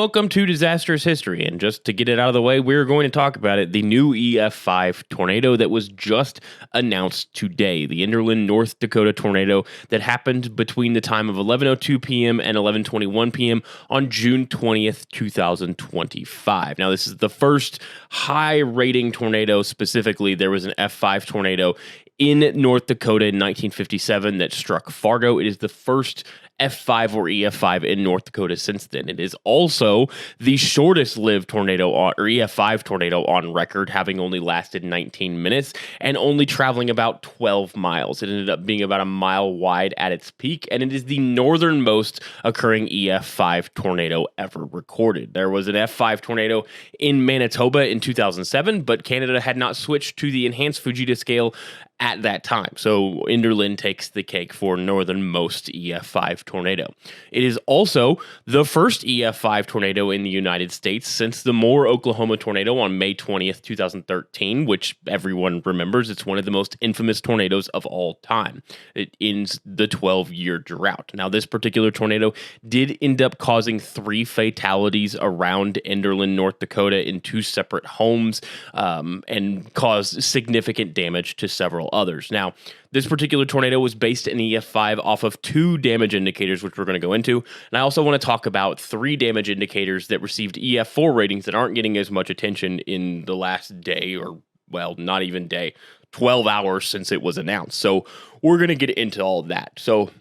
welcome to Disastrous History. And just to get it out of the way, we're going to talk about it. The new EF5 tornado that was just announced today. The Enderlin, North Dakota tornado that happened between the time of 11:02 p.m. and 11:21 p.m. on June 20th, 2025. Now, this is the first high-rating tornado. Specifically, there was an F5 tornado in North Dakota in 1957 that struck Fargo. It is the first F5 or EF5 in North Dakota since then. It is also the shortest lived tornado or EF5 tornado on record, having only lasted 19 minutes and only traveling about 12 miles. It ended up being about a mile wide at its peak, and it is the northernmost occurring EF5 tornado ever recorded. There was an F5 tornado in Manitoba in 2007, but Canada had not switched to the enhanced Fujita scale at that time. So Enderlin takes the cake for northernmost EF5 tornado. It is also the first EF5 tornado in the United States since the Moore, Oklahoma tornado on May 20th, 2013, which everyone remembers. It's one of the most infamous tornadoes of all time. It ends the 12-year drought. Now, this particular tornado did end up causing 3 fatalities around Enderlin, North Dakota in 2 separate homes, and caused significant damage to several others. Now, this particular tornado was based in EF5 off of 2 damage indicators, which we're going to go into. And I also want to talk about 3 damage indicators that received EF4 ratings that aren't getting as much attention in the last day, or, well, not even day, 12 hours since it was announced. So we're going to get into all of that. So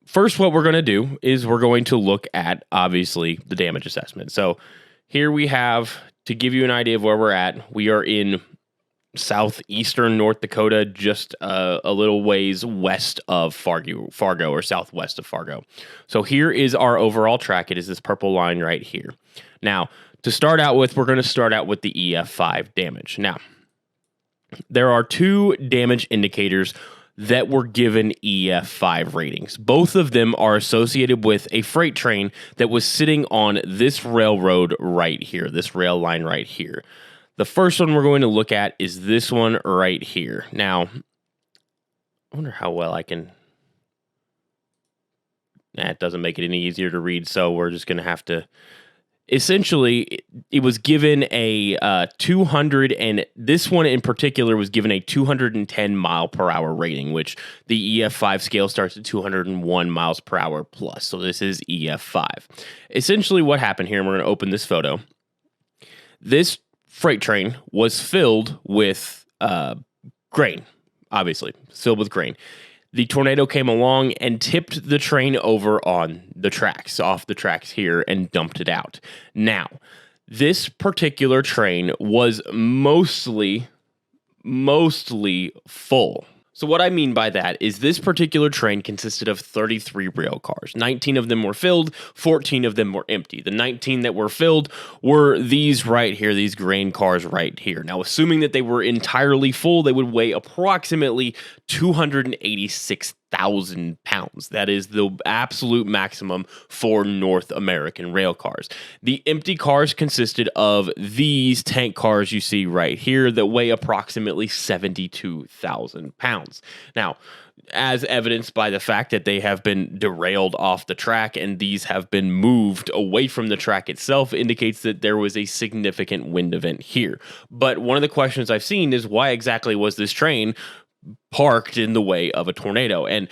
first, what we're going to do is we're going to look at, obviously, the damage assessment. So here we have, to give you an idea of where we're at, we are in southeastern North Dakota, just a little ways west of Fargo or southwest of Fargo. So here is our overall track. It is this purple line right here. Now, to start out with, we're going to start out with the EF5 damage. Now, there are 2 damage indicators that were given EF5 ratings. Both of them are associated with a freight train that was sitting on this railroad right here, this rail line right here. The first one we're going to look at is this one right here. Now, I wonder how well I can... it doesn't make it any easier to read, so we're just going to have to... Essentially, it was given a 200, and this one in particular was given a 210 mile per hour rating, which the EF5 scale starts at 201 miles per hour plus. So this is EF5. Essentially, what happened here, and we're going to open this photo. This freight train was filled with grain, obviously, filled with grain. The tornado came along and tipped the train over on the tracks, off the tracks here, and dumped it out. Now, this particular train was mostly full. So what I mean by that is this particular train consisted of 33 rail cars. 19 of them were filled, 14 of them were empty. The 19 that were filled were these right here, these grain cars right here. Now, assuming that they were entirely full, they would weigh approximately 286,000 pounds. That is the absolute maximum for North American rail cars. The empty cars consisted of these tank cars you see right here that weigh approximately 72,000 pounds. Now, as evidenced by the fact that they have been derailed off the track and these have been moved away from the track itself, indicates that there was a significant wind event here. But one of the questions I've seen is, why exactly was this train parked in the way of a tornado? And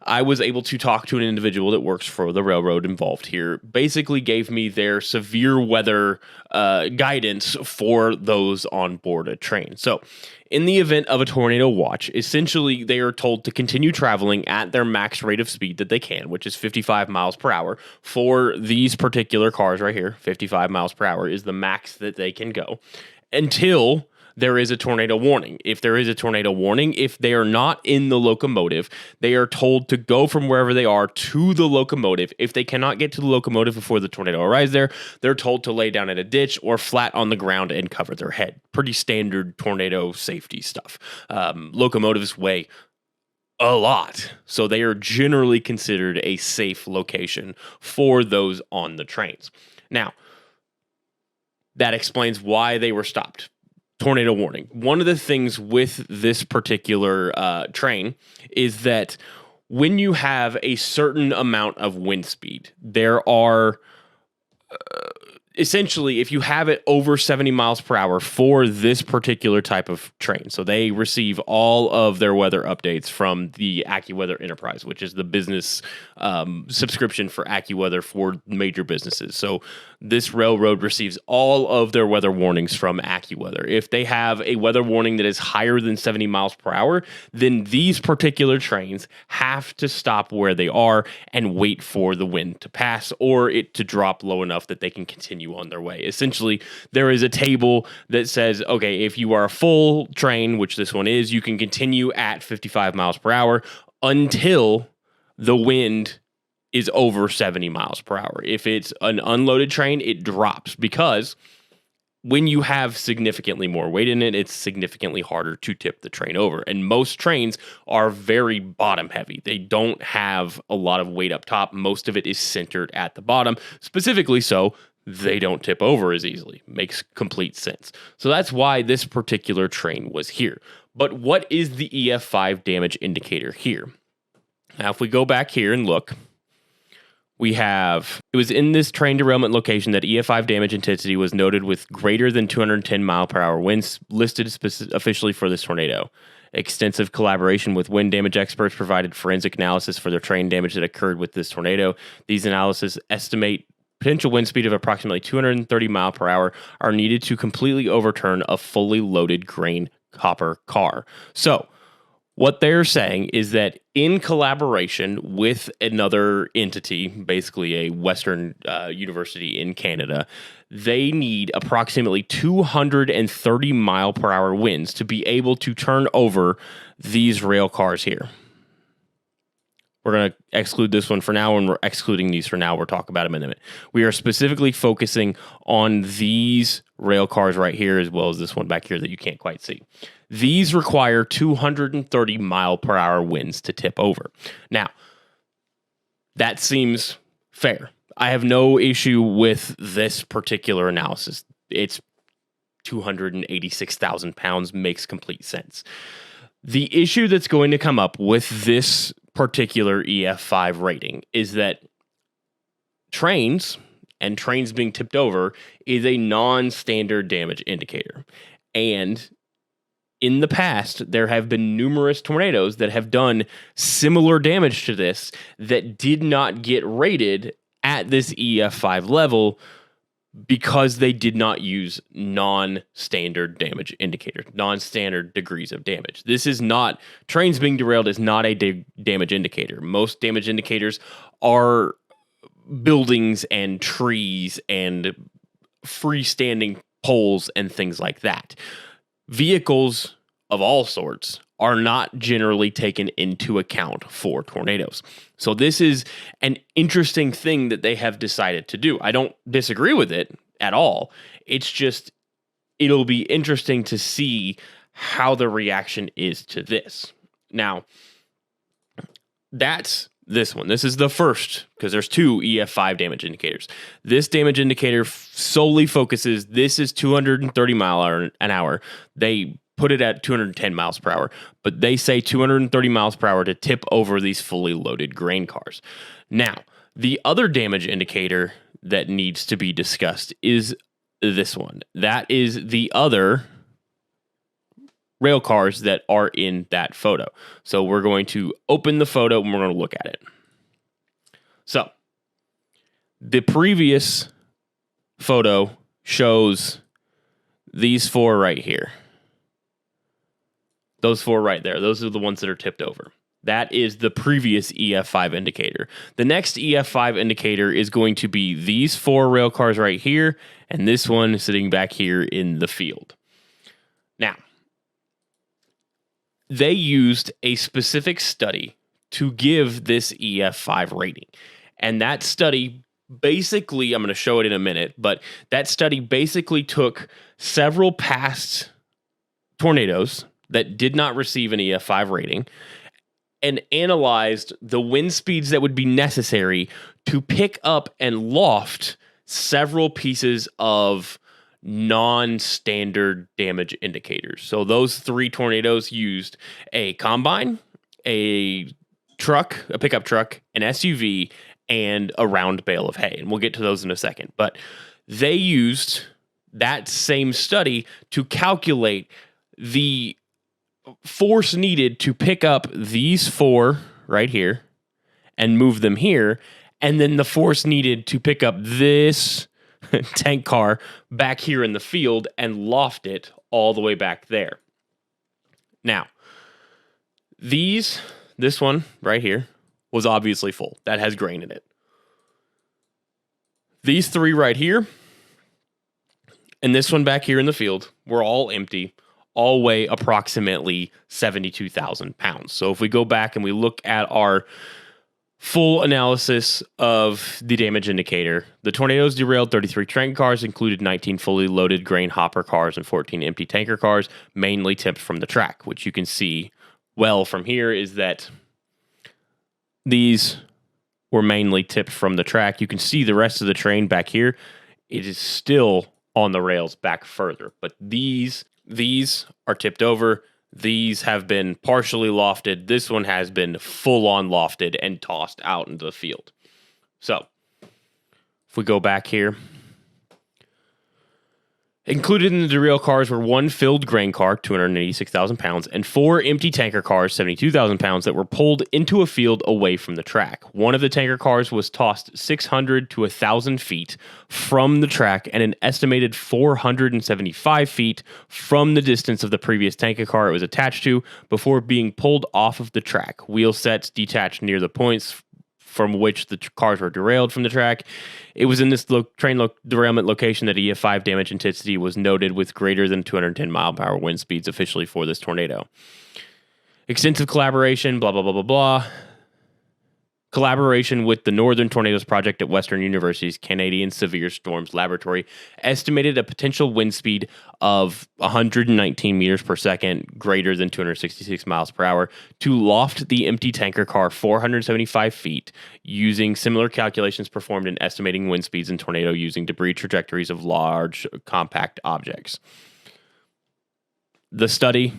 I was able to talk to an individual that works for the railroad involved here, basically gave me their severe weather guidance for those on board a train. So in the event of a tornado watch, essentially they are told to continue traveling at their max rate of speed that they can, which is 55 miles per hour. For these particular cars right here, 55 miles per hour is the max that they can go until there is a tornado warning. If there is a tornado warning, if they are not in the locomotive, they are told to go from wherever they are to the locomotive. If they cannot get to the locomotive before the tornado arrives there, they're told to lay down in a ditch or flat on the ground and cover their head. Pretty standard tornado safety stuff. Locomotives weigh a lot, so they are generally considered a safe location for those on the trains. Now, that explains why they were stopped. Tornado warning. One of the things with this particular train is that when you have a certain amount of wind speed, there are essentially, if you have it over 70 miles per hour for this particular type of train, so they receive all of their weather updates from the AccuWeather Enterprise, which is the business subscription for AccuWeather for major businesses. So this railroad receives all of their weather warnings from AccuWeather. If they have a weather warning that is higher than 70 miles per hour, then these particular trains have to stop where they are and wait for the wind to pass or it to drop low enough that they can continue on their way. Essentially, there is a table that says, okay, if you are a full train, which this one is, you can continue at 55 miles per hour until the wind is over 70 miles per hour. If it's an unloaded train, it drops because when you have significantly more weight in it, it's significantly harder to tip the train over. And most trains are very bottom heavy. They don't have a lot of weight up top. Most of it is centered at the bottom, specifically so they don't tip over as easily. Makes complete sense. So that's why this particular train was here. But what is the EF5 damage indicator here? Now, if we go back here and look, it was in this train derailment location that EF5 damage intensity was noted with greater than 210 mile per hour winds listed officially for this tornado. Extensive collaboration with wind damage experts provided forensic analysis for the train damage that occurred with this tornado. These analyses estimate potential wind speed of approximately 230 mile per hour are needed to completely overturn a fully loaded grain copper car. So what they're saying is that in collaboration with another entity, basically a Western university in Canada, they need approximately 230 mile per hour winds to be able to turn over these rail cars here. We're going to exclude this one for now, and we're excluding these for now. We'll talk about them in a minute. We are specifically focusing on these rail cars right here, as well as this one back here that you can't quite see. These require 230 mile per hour winds to tip over. Now, that seems fair. I have no issue with this particular analysis. It's 286,000 pounds, makes complete sense. The issue that's going to come up with this particular EF5 rating is that trains being tipped over is a non-standard damage indicator. And in the past, there have been numerous tornadoes that have done similar damage to this that did not get rated at this EF5 level because they did not use non-standard damage indicators, non-standard degrees of damage. This is not, trains being derailed is not a damage indicator. Most damage indicators are buildings and trees and freestanding poles and things like that. Vehicles of all sorts are not generally taken into account for tornadoes. So this is an interesting thing that they have decided to do. I don't disagree with it at all. It's just, it'll be interesting to see how the reaction is to this. Now, that's this one. This is the first, because there's two EF5 damage indicators. This damage indicator solely focuses, this is 230 mile an hour. They put it at 210 miles per hour, but they say 230 miles per hour to tip over these fully loaded grain cars. Now, the other damage indicator that needs to be discussed is this one. That is the other rail cars that are in that photo. So we're going to open the photo and we're going to look at it. So the previous photo shows these four right here. Those four right there. Those are the ones that are tipped over. That is the previous EF5 indicator. The next EF5 indicator is going to be these four rail cars right here and this one sitting back here in the field. Now, they used a specific study to give this EF5 rating. And that study basically, I'm going to show it in a minute, but that study basically took several past tornadoes that did not receive an EF5 rating and analyzed the wind speeds that would be necessary to pick up and loft several pieces of non-standard damage indicators. So those three tornadoes used a combine, a truck, a pickup truck, an SUV, and a round bale of hay. And we'll get to those in a second. But They used that same study to calculate the force needed to pick up these 4 right here and move them here, and then the force needed to pick up this tank car back here in the field and loft it all the way back there. Now, this one right here was obviously full. That has grain in it. These 3 right here and this one back here in the field were all empty, all weigh approximately 72,000 pounds. So if we go back and we look at our full analysis of the damage indicator, the tornadoes derailed 33 tank cars, included 19 fully loaded grain hopper cars and 14 empty tanker cars, mainly tipped from the track, which you can see well from here is that these were mainly tipped from the track. You can see the rest of the train back here. It is still on the rails back further, but these are tipped over. These have been partially lofted. This one has been full on lofted and tossed out into the field. So if we go back here, included in the derail cars were 1 filled grain car, 286,000 pounds, and 4 empty tanker cars, 72,000 pounds, that were pulled into a field away from the track. One of the tanker cars was tossed 600 to 1,000 feet from the track and an estimated 475 feet from the distance of the previous tanker car it was attached to before being pulled off of the track. Wheel sets detached near the points from which the cars were derailed from the track. It was in this train derailment location that EF5 damage intensity was noted with greater than 210 mile per hour wind speeds officially for this tornado. Extensive collaboration, blah, blah, blah, blah, blah. Collaboration with the Northern Tornadoes Project at Western University's Canadian Severe Storms Laboratory estimated a potential wind speed of 119 meters per second, greater than 266 miles per hour, to loft the empty tanker car 475 feet, using similar calculations performed in estimating wind speeds in tornado using debris trajectories of large compact objects. The study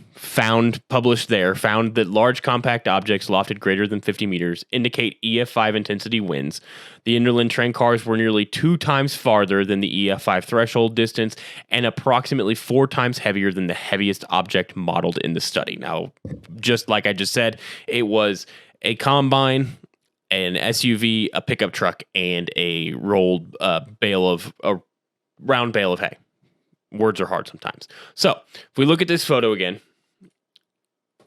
published found that large compact objects lofted greater than 50 meters indicate EF5 intensity winds. The Enderlin train cars were nearly 2 times farther than the EF5 threshold distance and approximately 4 times heavier than the heaviest object modeled in the study. Now, just like I just said, it was a combine, an SUV, a pickup truck, and a round bale of hay. Words are hard sometimes. So if we look at this photo again,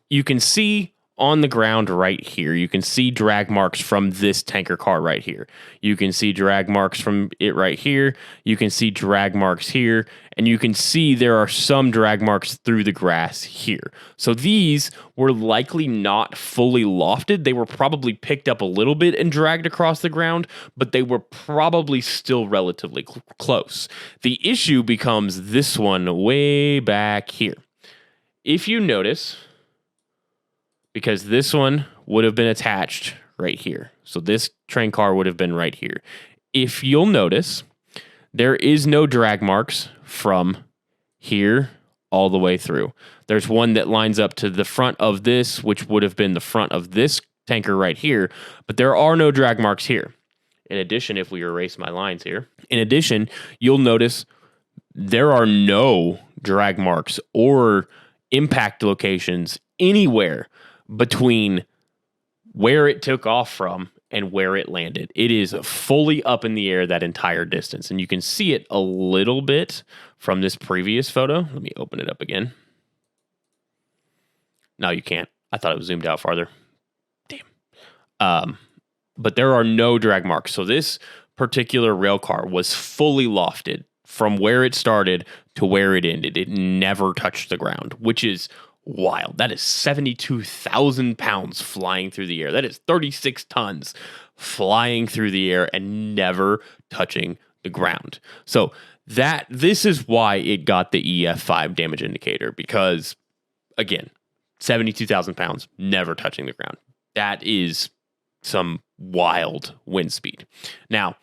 you can see on the ground right here, you can see drag marks from this tanker car right here. You can see drag marks from it right here. You can see drag marks here. And you can see there are some drag marks through the grass here. So these were likely not fully lofted. They were probably picked up a little bit and dragged across the ground, but they were probably still relatively close. The issue becomes this one way back here. If you notice, because this one would have been attached right here. So this train car would have been right here. If you'll notice, there is no drag marks from here all the way through. There's one that lines up to the front of this, which would have been the front of this tanker right here, but there are no drag marks here. In addition, if we erase my lines here, you'll notice there are no drag marks or impact locations anywhere between where it took off from and where it landed. It is fully up in the air that entire distance. And you can see it a little bit from this previous photo. Let me open it up again. No, you can't. I thought it was zoomed out farther. Damn. But there are no drag marks. So this particular rail car was fully lofted from where it started to where it ended. It never touched the ground, which is wild. That is 72,000 pounds flying through the air. That is 36 tons flying through the air and never touching the ground. So this is why it got the EF5 damage indicator, because again, 72,000 pounds never touching the ground. That is some wild wind speed. Now,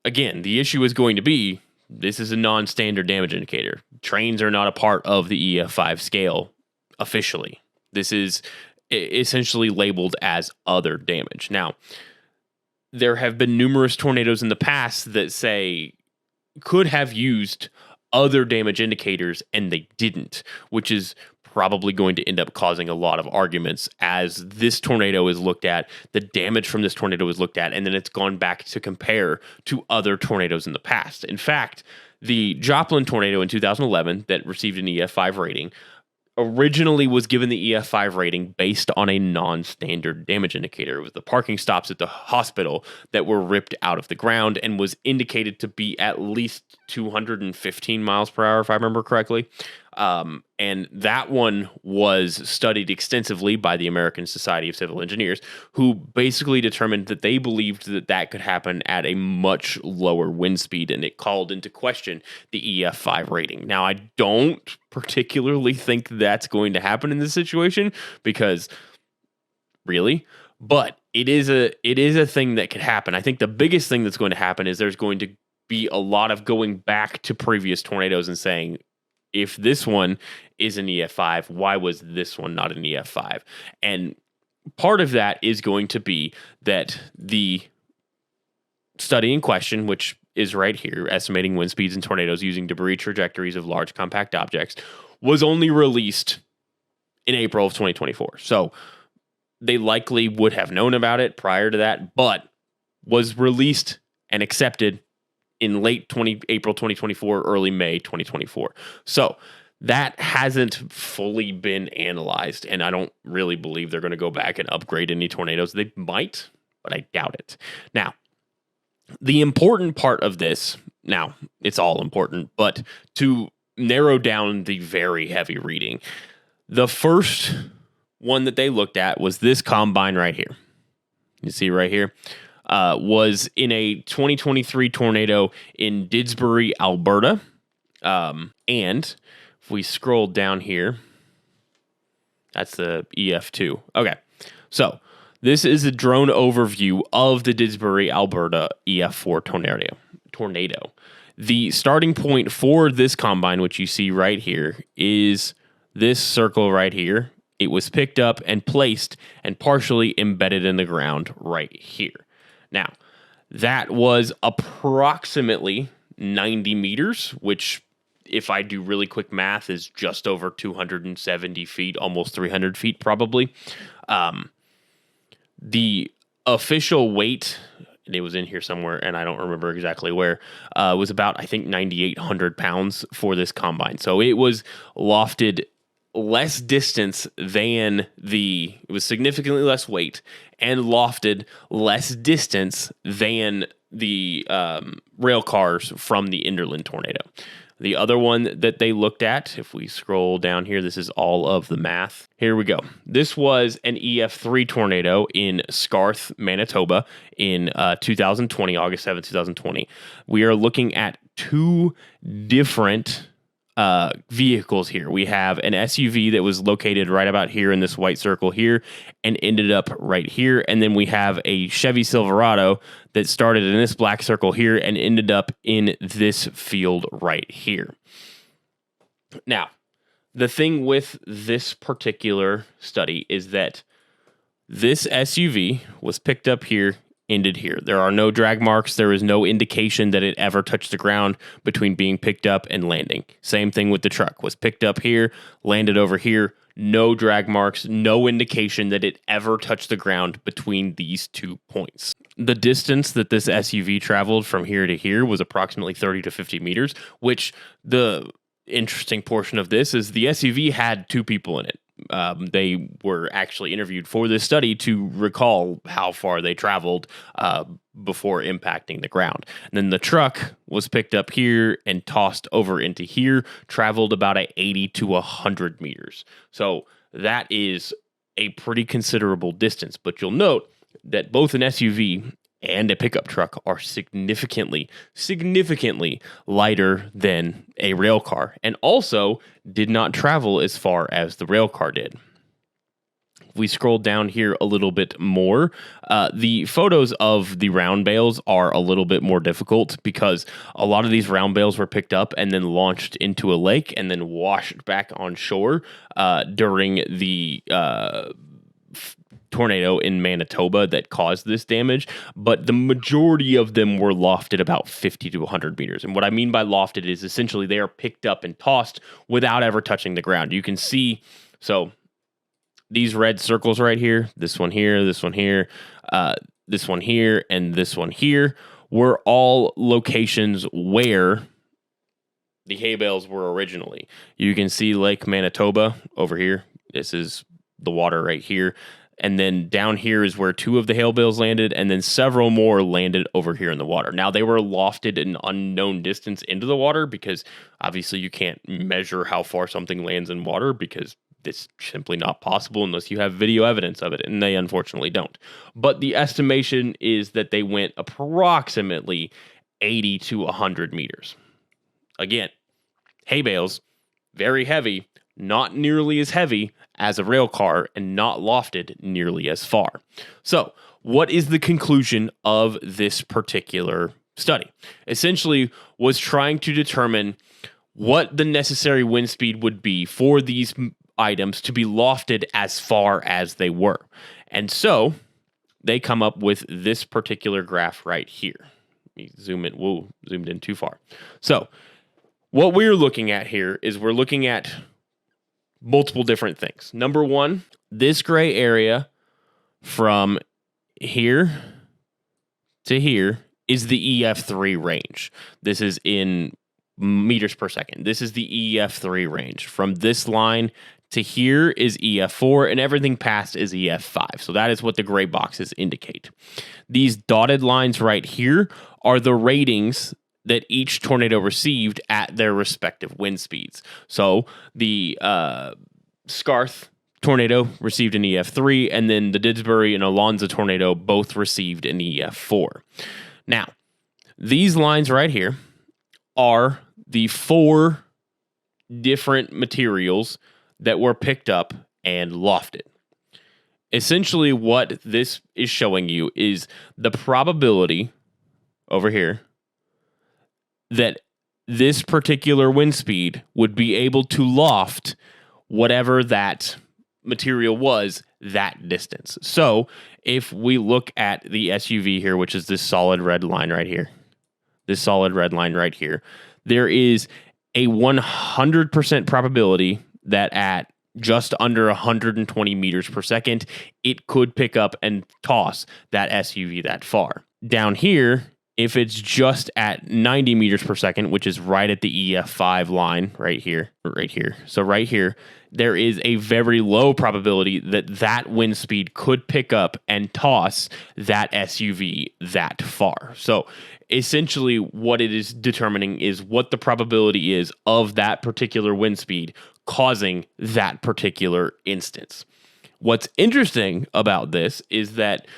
again, the issue is going to be, this is a non-standard damage indicator. Trains are not a part of the EF5 scale officially. This is essentially labeled as other damage. Now, there have been numerous tornadoes in the past that say, could have used other damage indicators and they didn't, which is probably going to end up causing a lot of arguments as this tornado is looked at, the damage from this tornado is looked at, and then it's gone back to compare to other tornadoes in the past. In fact, the Joplin tornado in 2011 that received an EF5 rating originally was given the EF5 rating based on a non-standard damage indicator. It was the parking stops at the hospital that were ripped out of the ground and was indicated to be at least 215 miles per hour, if I remember correctly. And that one was studied extensively by the American Society of Civil Engineers, who basically determined that they believed that that could happen at a much lower wind speed, and it called into question the EF5 rating. Now, I don't particularly think that's going to happen in this situation because, really, but it is a thing that could happen. I think the biggest thing that's going to happen is there's going to be a lot of going back to previous tornadoes and saying, if this one is an EF5, why was this one not an EF5? And part of that is going to be that the study in question, which is right here, estimating wind speeds in tornadoes using debris trajectories of large compact objects, was only released in April of 2024. So they likely would have known about it prior to that, but was released and accepted in April 2024, early May 2024. So that hasn't fully been analyzed, and I don't really believe they're going to go back and upgrade any tornadoes. They might, but I doubt it. Now, the important part of this, now, it's all important, but to narrow down the very heavy reading, the first one that they looked at was this combine right here. You see right here? Was in a 2023 tornado in Didsbury, Alberta. And if we scroll down here, that's the EF2. Okay, so this is a drone overview of the Didsbury, Alberta EF4 tornado. The starting point for this combine, which you see right here, is this circle right here. It was picked up and placed and partially embedded in the ground right here. Now, that was approximately 90 meters, which, if I do really quick math, is just over 270 feet, almost 300 feet probably. The official weight, it was in here somewhere, and I don't remember exactly where, was about, I think, 9,800 pounds for this combine. So it was lofted less distance than it was significantly less weight and lofted less distance than the rail cars from the Enderlin tornado. The other one that they looked at, if we scroll down here, this is all of the math. Here we go. This was an EF3 tornado in Scarth, Manitoba in 2020, August 7th, 2020. We are looking at two different vehicles here. We have an SUV that was located right about here in this white circle here and ended up right here. And then we have a Chevy Silverado that started in this black circle here and ended up in this field right here. Now, the thing with this particular study is that this SUV was picked up here, ended here. There are no drag marks. There is no indication that it ever touched the ground between being picked up and landing. Same thing with the truck. Was picked up here, landed over here. No drag marks, no indication that it ever touched the ground between these 2 points. The distance that this SUV traveled from here to here was approximately 30 to 50 meters, which the interesting portion of this is the SUV had 2 people in it. They were actually interviewed for this study to recall how far they traveled before impacting the ground. And then the truck was picked up here and tossed over into here, traveled about 80 to 100 meters. So that is a pretty considerable distance. But you'll note that both an SUV and a pickup truck are significantly lighter than a rail car, and also did not travel as far as the rail car did. If we scroll down here a little bit more, the photos of the round bales are a little bit more difficult because a lot of these round bales were picked up and then launched into a lake and then washed back on shore during the tornado in Manitoba that caused this damage, but the majority of them were lofted about 50 to 100 meters. And what I mean by lofted is essentially they are picked up and tossed without ever touching the ground. You can see, so these red circles right here, this one here, this one here, this one here, and this one here were all locations where the hay bales were originally. You can see Lake Manitoba over here. This is the water right here. And then down here is where 2 of the hay bales landed, and then several more landed over here in the water. Now, they were lofted an unknown distance into the water because obviously you can't measure how far something lands in water because it's simply not possible unless you have video evidence of it, and they unfortunately don't. But the estimation is that they went approximately 80 to 100 meters. Again, hay bales, very heavy, not nearly as heavy as a rail car, and not lofted nearly as far. So, what is the conclusion of this particular study? Essentially, was trying to determine what the necessary wind speed would be for these items to be lofted as far as they were. And so, they come up with this particular graph right here. Let me zoom in. Whoa, zoomed in too far. So, what we're looking at here is we're looking at multiple different things. Number one, this gray area from here to here is the EF3 range. This is in meters per second. This is the EF3 range. From this line to here is EF4, and everything past is EF5. So that is what the gray boxes indicate. These dotted lines right here are the ratings that each tornado received at their respective wind speeds. So the Scarth tornado received an EF3, and then the Didsbury and Alonza tornado both received an EF4. Now, these lines right here are the 4 different materials that were picked up and lofted. Essentially, what this is showing you is the probability over here that this particular wind speed would be able to loft whatever that material was that distance. So if we look at the SUV here, which is this solid red line right here, there is a 100% probability that at just under 120 meters per second, it could pick up and toss that SUV that far. Down here, if it's just at 90 meters per second, which is right at the EF5 line right here. So right here, there is a very low probability that that wind speed could pick up and toss that SUV that far. So essentially what it is determining is what the probability is of that particular wind speed causing that particular instance. What's interesting about this is that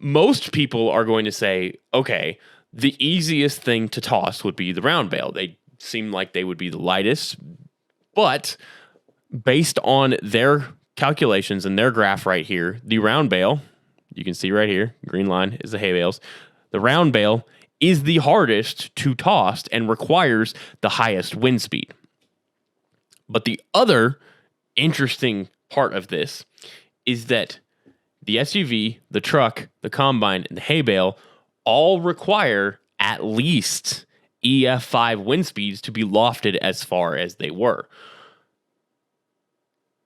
most people are going to say, okay, the easiest thing to toss would be the round bale. They seem like they would be the lightest, but based on their calculations and their graph right here, the round bale, you can see right here, green line is the hay bales. The round bale is the hardest to toss and requires the highest wind speed. But the other interesting part of this is that the SUV, the truck, the combine, and the hay bale all require at least EF5 wind speeds to be lofted as far as they were.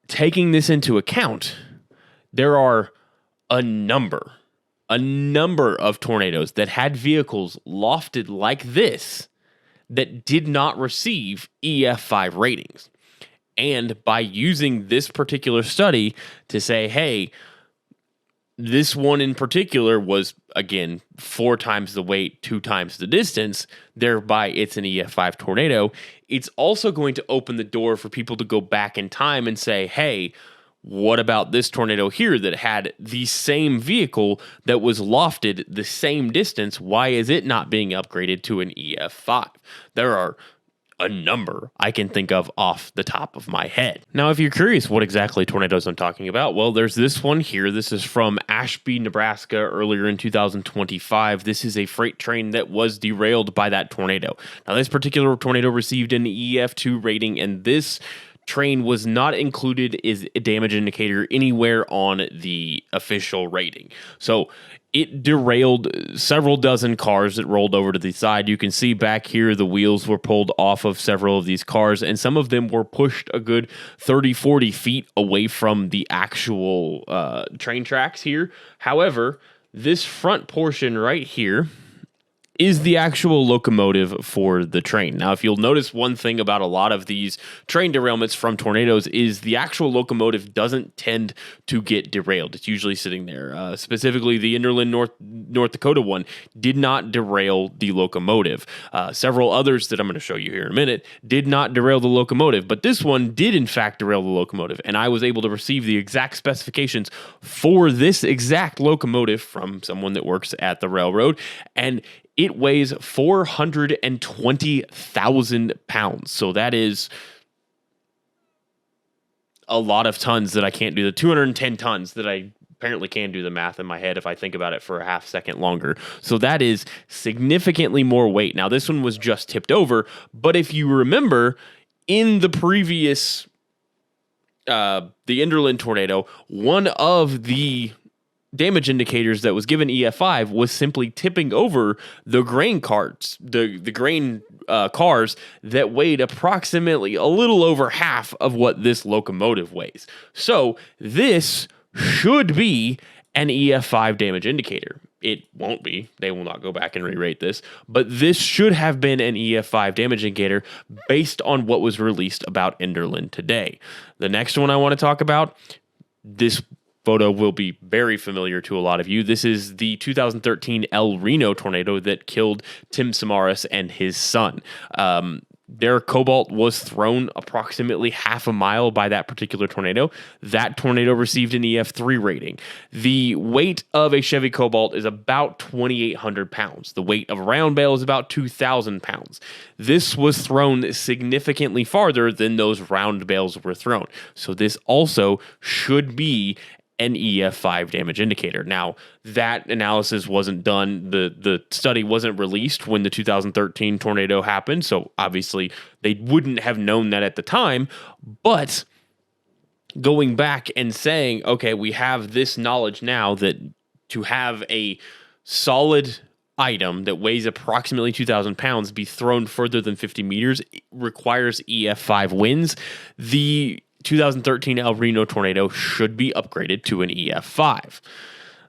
Taking this into account, there are a number of tornadoes that had vehicles lofted like this that did not receive EF5 ratings. And by using this particular study to say, hey, this one in particular was, again, 4 times the weight, 2 times the distance, thereby it's an EF5 tornado. It's also going to open the door for people to go back in time and say, hey, what about this tornado here that had the same vehicle that was lofted the same distance? Why is it not being upgraded to an EF5? There are a number I can think of off the top of my head. Now, if you're curious what exactly tornadoes I'm talking about, well, there's this one here. This is from Ashby, Nebraska, earlier in 2025. This is a freight train that was derailed by that tornado. Now, this particular tornado received an EF2 rating, and this train was not included as a damage indicator anywhere on the official rating. So it derailed several dozen cars that rolled over to the side. You can see back here the wheels were pulled off of several of these cars, and some of them were pushed a good 30, 40 feet away from the actual train tracks here. However, this front portion right here is the actual locomotive for the train. Now, if you'll notice, one thing about a lot of these train derailments from tornadoes is the actual locomotive doesn't tend to get derailed. It's usually sitting there. Specifically, the Enderlin North Dakota one did not derail the locomotive. Several others that I'm going to show you here in a minute did not derail the locomotive, but this one did in fact derail the locomotive, and I was able to receive the exact specifications for this exact locomotive from someone that works at the railroad, and it weighs 420,000 pounds. So that is a lot of tons that I can't do. The 210 tons that I apparently can do the math in my head if I think about it for a half second longer. So that is significantly more weight. Now, this one was just tipped over, but if you remember, in the previous, the Enderlin tornado, one of the damage indicators that was given EF5 was simply tipping over the grain carts, the grain cars that weighed approximately a little over half of what this locomotive weighs. So this should be an EF5 damage indicator. It won't be. They will not go back and re-rate this, but this should have been an EF5 damage indicator based on what was released about Enderlin today. The next one I want to talk about, this photo will be very familiar to a lot of you. This is the 2013 El Reno tornado that killed Tim Samaras and his son. Their cobalt was thrown approximately half a mile by that particular tornado. That tornado received an EF3 rating. The weight of a Chevy Cobalt is about 2,800 pounds. The weight of a round bale is about 2,000 pounds. This was thrown significantly farther than those round bales were thrown. So this also should be an EF5 damage indicator. Now, that analysis wasn't done. The study wasn't released when the 2013 tornado happened, so obviously they wouldn't have known that at the time. But going back and saying, okay, we have this knowledge now that to have a solid item that weighs approximately 2,000 pounds be thrown further than 50 meters requires EF5 wins. The 2013 El Reno tornado should be upgraded to an EF5.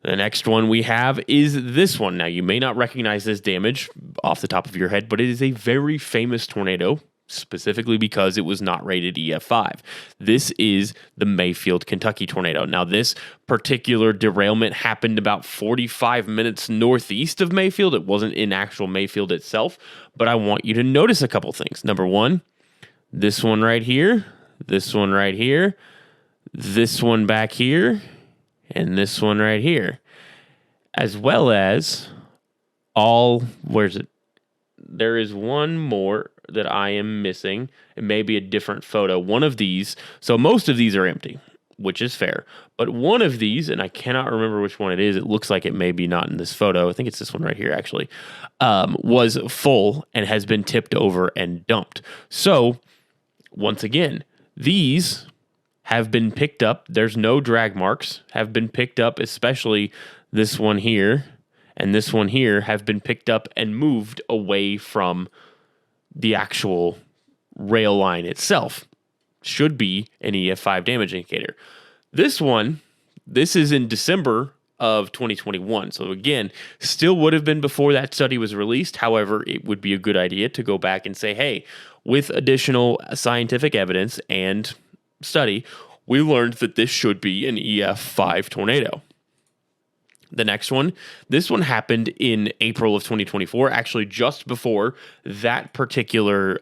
The next one we have is this one. Now, you may not recognize this damage off the top of your head, but it is a very famous tornado, specifically because it was not rated EF5. This is the Mayfield, Kentucky tornado. Now, this particular derailment happened about 45 minutes northeast of Mayfield. It wasn't in actual Mayfield itself, but I want you to notice a couple things. Number one, this one right here, this one right here, this one back here, and this one right here, as well as where's it? There is one more that I am missing. It may be a different photo. One of these, so most of these are empty, which is fair, but one of these, and I cannot remember which one it is, it looks like it may be not in this photo, I think it's this one right here actually, was full and has been tipped over and dumped. So, once again, these have been picked up. There's no drag marks, have been picked up, especially this one here and this one here have been picked up and moved away from the actual rail line itself. Should be an EF5 damage indicator. This one, this is in December of 2021. So again, still would have been before that study was released. However, it would be a good idea to go back and say, hey, with additional scientific evidence and study, we learned that this should be an EF5 tornado. The next one, this one happened in April of 2024, actually just before that particular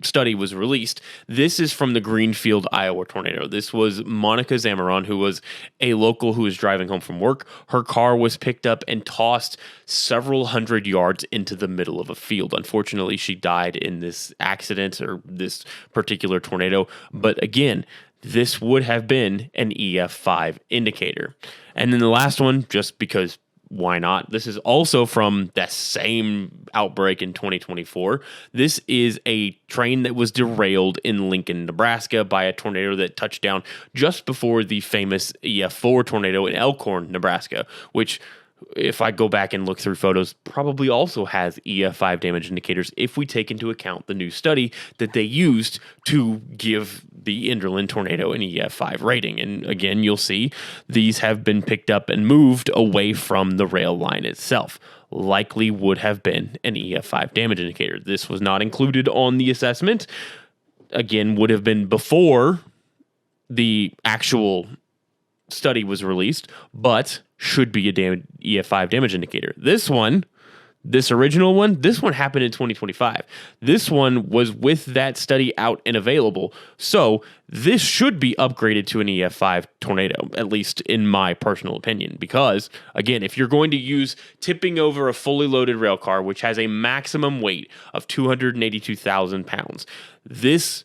study was released. This is from the Greenfield, Iowa tornado. This was Monica Zamaron, who was a local who was driving home from work. Her car was picked up and tossed several hundred yards into the middle of a field. Unfortunately, she died in this accident or this particular tornado. But again, this would have been an EF5 indicator. And then the last one, just because why not? This is also from that same outbreak in 2024. This is a train that was derailed in Lincoln, Nebraska by a tornado that touched down just before the famous EF4 tornado in Elkhorn, Nebraska, which, if I go back and look through photos, probably also has EF5 damage indicators if we take into account the new study that they used to give the Enderlin tornado an EF5 rating. And again, you'll see these have been picked up and moved away from the rail line itself. Likely would have been an EF5 damage indicator. This was not included on the assessment. Again, would have been before the actual study was released, but should be a EF5 damage indicator. This original one, this one happened in 2025. This one was with that study out and available. So this should be upgraded to an EF5 tornado, at least in my personal opinion, because again, if you're going to use tipping over a fully loaded rail car, which has a maximum weight of 282,000 pounds, this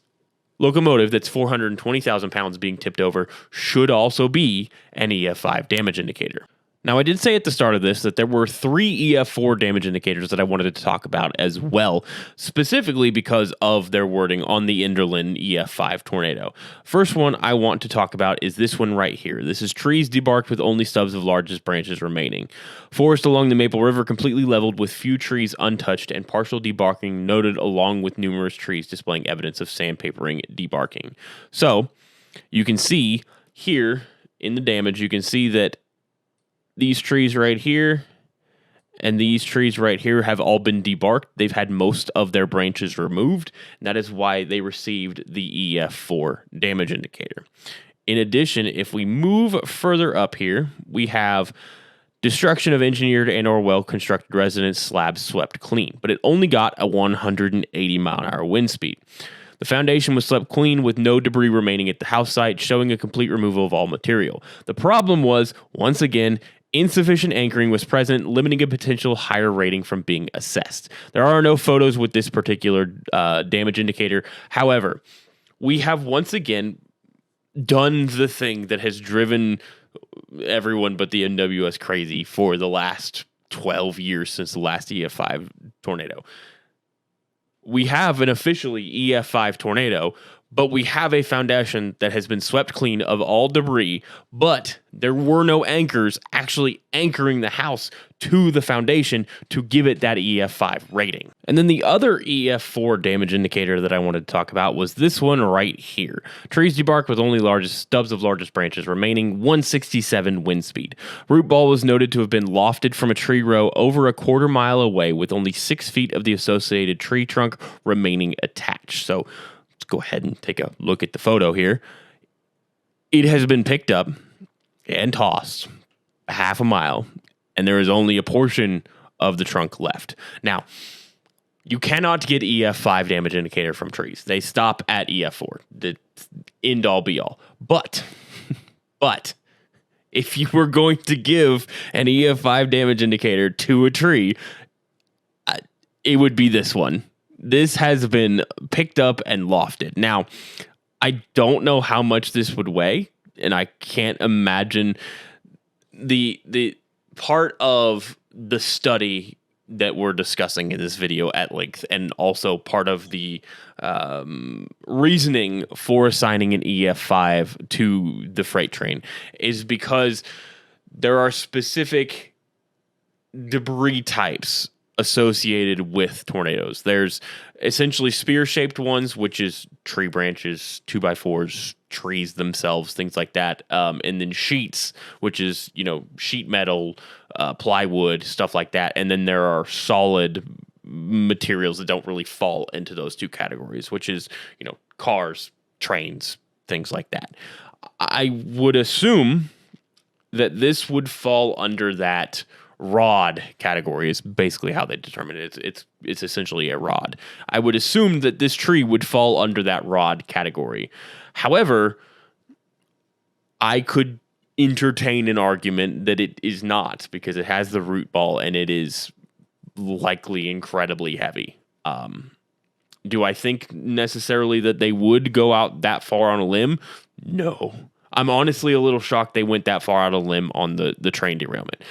locomotive that's 420,000 pounds being tipped over should also be an EF5 damage indicator. Now, I did say at the start of this that there were 3 EF4 damage indicators that I wanted to talk about as well, specifically because of their wording on the Enderlin EF5 tornado. First one I want to talk about is this one right here. This is trees debarked with only stubs of largest branches remaining. Forest along the Maple River completely leveled with few trees untouched and partial debarking noted along with numerous trees displaying evidence of sandpapering debarking. So, you can see here in the damage, you can see that these trees right here and these trees right here have all been debarked. They've had most of their branches removed, and that is why they received the EF4 damage indicator. In addition, if we move further up here, we have destruction of engineered and or well-constructed residence slabs swept clean, but it only got a 180 mile-an-hour wind speed. The foundation was swept clean with no debris remaining at the house site, showing a complete removal of all material. The problem was, once again, insufficient anchoring was present, limiting a potential higher rating from being assessed. There are no photos with this particular damage indicator. However, we have once again done the thing that has driven everyone but the NWS crazy for the last 12 years since the last EF5 tornado. We have an officially EF5 tornado, but we have a foundation that has been swept clean of all debris, but there were no anchors actually anchoring the house to the foundation to give it that EF5 rating. And then the other EF4 damage indicator that I wanted to talk about was this one right here. Trees debarked with only stubs of largest branches remaining, 167 wind speed. Root ball was noted to have been lofted from a tree row over a quarter mile away with only 6 feet of the associated tree trunk remaining attached. So let's go ahead and take a look at the photo here. It has been picked up and tossed a half a mile, and there is only a portion of the trunk left. Now, you cannot get EF5 damage indicator from trees. They stop at EF4, the end all be all. But if you were going to give an EF5 damage indicator to a tree, it would be this one. This has been picked up and lofted. Now, I don't know how much this would weigh, and I can't imagine the part of the study that we're discussing in this video at length, and also part of the reasoning for assigning an EF5 to the freight train is because there are specific debris types associated with tornadoes. There's essentially spear-shaped ones, which is tree branches, 2x4s, trees themselves, things like that. And then sheets, which is, sheet metal, plywood, stuff like that. And then there are solid materials that don't really fall into those two categories, which is, cars, trains, things like that. I would assume that this would fall under that rod category is basically how they determine it. It's essentially a rod. I would assume that this tree would fall under that rod category. However, I could entertain an argument that it is not, because it has the root ball and it is likely incredibly heavy. Do I think necessarily that they would go out that far on a limb? No. I'm honestly a little shocked they went that far out on a limb on the train derailment.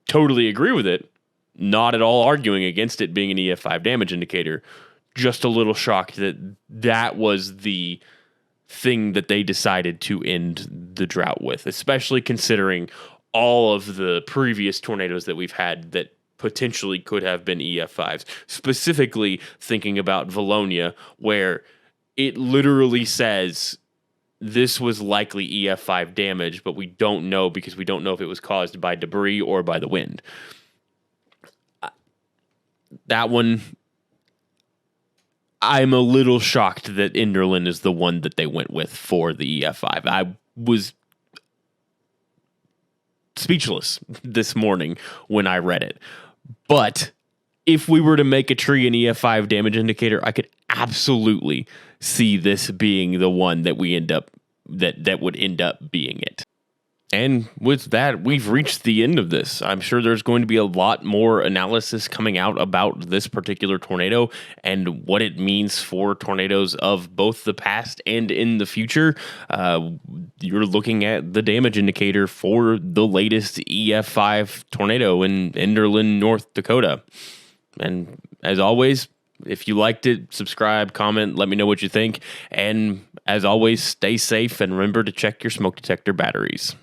totally agree with it. Not at all arguing against it being an EF5 damage indicator. Just a little shocked that that was the thing that they decided to end the drought with, especially considering all of the previous tornadoes that we've had that potentially could have been EF5s. Specifically thinking about Valonia, where it literally says this was likely EF5 damage, but we don't know because we don't know if it was caused by debris or by the wind. That one, I'm a little shocked that Enderlin is the one that they went with for the EF5. I was speechless this morning when I read it. But if we were to make a tree an EF5 damage indicator, I could absolutely see this being the one that we end up that would end up being it. And with that, we've reached the end of this. I'm sure there's going to be a lot more analysis coming out about this particular tornado and what it means for tornadoes of both the past and in the future. You're looking at the damage indicator for the latest EF5 tornado in Enderlin, North Dakota. And as always, if you liked it, subscribe, comment, let me know what you think. And as always, stay safe and remember to check your smoke detector batteries.